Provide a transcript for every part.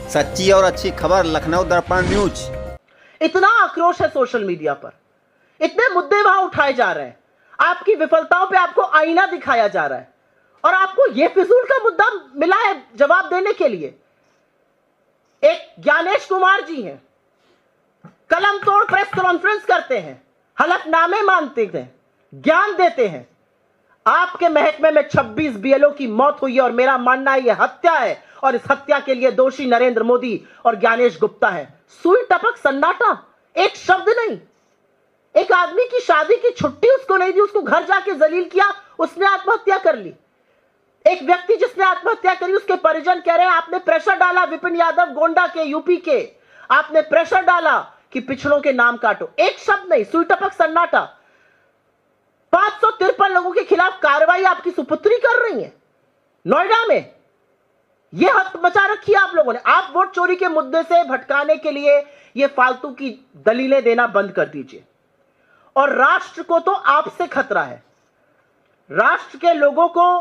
सच्ची और अच्छी खबर लखनऊ दर्पण न्यूज। इतना आक्रोश है सोशल मीडिया पर, इतने मुद्दे वहां उठाए जा रहे हैं, आपकी विफलताओं पे आपको आईना दिखाया जा रहा है और आपको यह फिजूल का मुद्दा मिला है जवाब देने के लिए। एक ज्ञानेश कुमार जी हैं, कलम तोड़ प्रेस कॉन्फ्रेंस करते हैं, हलफनामे मानते हैं, ज्ञान देते हैं। आपके महकमे में 26 बीएलओ की मौत हुई है और मेरा मानना है यह हत्या है और इस हत्या के लिए दोषी नरेंद्र मोदी और ज्ञानेश गुप्ता है। सुई टपक सन्नाटा, एक शब्द नहीं। एक आदमी की शादी की छुट्टी उसको नहीं दी, उसको घर जाके जलील किया, उसने आत्महत्या कर ली। एक व्यक्ति जिसने आत्महत्या करी, उसके परिजन कह रहे हैं आपने प्रेशर डाला विपिन यादव गोंडा के, यूपी के, आपने प्रेशर डाला कि पिछड़ों के नाम काटो। एक शब्द नहीं, सुई टपक सन्नाटा। 553 लोगों के खिलाफ कार्रवाई आपकी सुपुत्री कर रही है नोएडा में। यह हद मचा रखी है आप लोगों ने। आप वोट चोरी के मुद्दे से भटकाने के लिए यह फालतू की दलीलें देना बंद कर दीजिए। और राष्ट्र को तो आपसे खतरा है, राष्ट्र के लोगों को,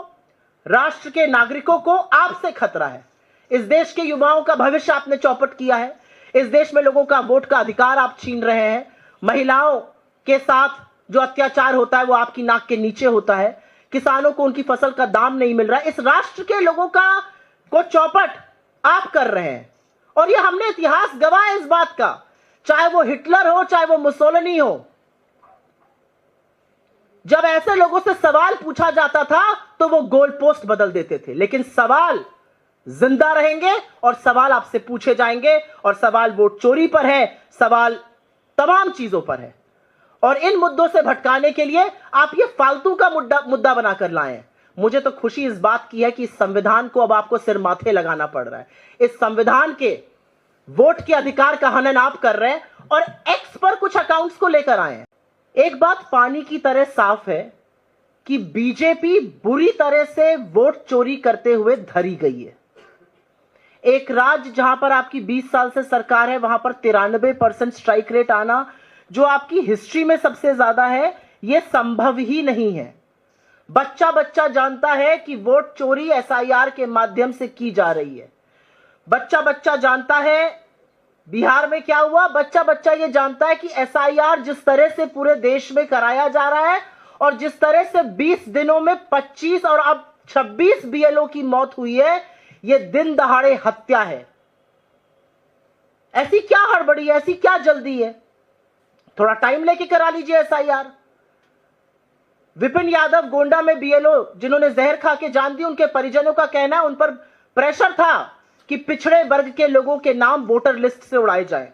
राष्ट्र के नागरिकों को आपसे खतरा है। इस देश के युवाओं का भविष्य आपने चौपट किया है। इस देश में लोगों का वोट का अधिकार आप छीन रहे हैं। महिलाओं के साथ जो अत्याचार होता है वो आपकी नाक के नीचे होता है। किसानों को उनकी फसल का दाम नहीं मिल रहा है। इस राष्ट्र के लोगों को चौपट आप कर रहे हैं और ये हमने इतिहास गवाह है इस बात का। चाहे वो हिटलर हो, चाहे वो मुसोलिनी हो, जब ऐसे लोगों से सवाल पूछा जाता था तो वो गोल पोस्ट बदल देते थे। लेकिन सवाल जिंदा रहेंगे और सवाल आपसे पूछे जाएंगे और सवाल वोट चोरी पर है, सवाल तमाम चीजों पर है। और इन मुद्दों से भटकाने के लिए आप ये फालतू का मुद्दा बनाकर लाए हैं। मुझे तो खुशी इस बात की है कि इस संविधान को अब आपको सिर माथे लगाना पड़ रहा है। इस संविधान के वोट के अधिकार का हनन आप कर रहे हैं और एक्स पर कुछ अकाउंट्स को लेकर आए हैं। एक बात पानी की तरह साफ है कि बीजेपी बुरी तरह से वोट चोरी करते हुए धरी गई है। एक राज्य जहां पर आपकी 20 साल से सरकार है, वहां पर 93% स्ट्राइक रेट आना, जो आपकी हिस्ट्री में सबसे ज्यादा है, यह संभव ही नहीं है। बच्चा बच्चा जानता है कि वोट चोरी एसआईआर के माध्यम से की जा रही है। बच्चा बच्चा जानता है बिहार में क्या हुआ। बच्चा बच्चा यह जानता है कि एसआईआर जिस तरह से पूरे देश में कराया जा रहा है और जिस तरह से 20 दिनों में 25 और अब 26 बीएलओ की मौत हुई है, यह दिन दहाड़े हत्या है। ऐसी क्या हड़बड़ी है, ऐसी क्या जल्दी है? थोड़ा टाइम लेके करा लीजिए एसआईआर। विपिन यादव गोंडा में बीएलओ जिन्होंने जहर खा के जान दी, उनके परिजनों का कहना है उन पर प्रेशर था कि पिछड़े वर्ग के लोगों के नाम वोटर लिस्ट से उड़ाए जाएं।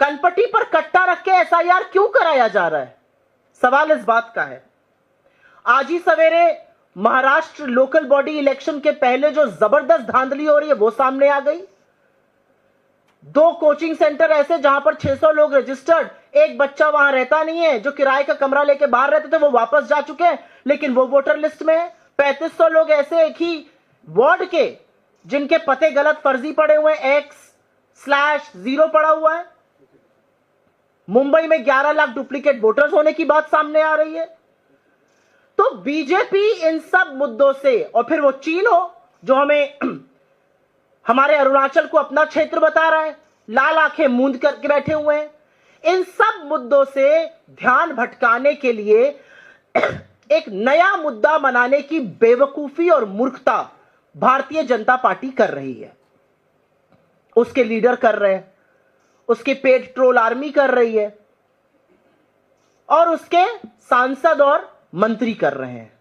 कनपट्टी पर कट्टा रख के एसआईआर क्यों कराया जा रहा है? सवाल इस बात का है। आज ही सवेरे महाराष्ट्र लोकल बॉडी इलेक्शन के पहले जो जबरदस्त धांधली हो रही है वो सामने आ गई। 2 कोचिंग सेंटर ऐसे जहां पर 600 लोग रजिस्टर्ड, एक बच्चा वहां रहता नहीं है। जो किराए का कमरा लेके बाहर रहते थे वो वापस जा चुके हैं, लेकिन वो वोटर लिस्ट में है। 3500 लोग ऐसे एक ही वार्ड के जिनके पते गलत फर्जी पड़े हुए हैं, X/0 पड़ा हुआ है। मुंबई में 11 लाख डुप्लीकेट वोटर्स होने की बात सामने आ रही है। तो बीजेपी इन सब मुद्दों से, और फिर वो चीन हो जो हमें हमारे अरुणाचल को अपना क्षेत्र बता रहा है, लाल आंखें मूंद करके बैठे हुए हैं। इन सब मुद्दों से ध्यान भटकाने के लिए एक नया मुद्दा बनाने की बेवकूफी और मूर्खता भारतीय जनता पार्टी कर रही है। उसके लीडर कर रहे हैं, उसके पेड ट्रोल आर्मी कर रही है और उसके सांसद और मंत्री कर रहे हैं।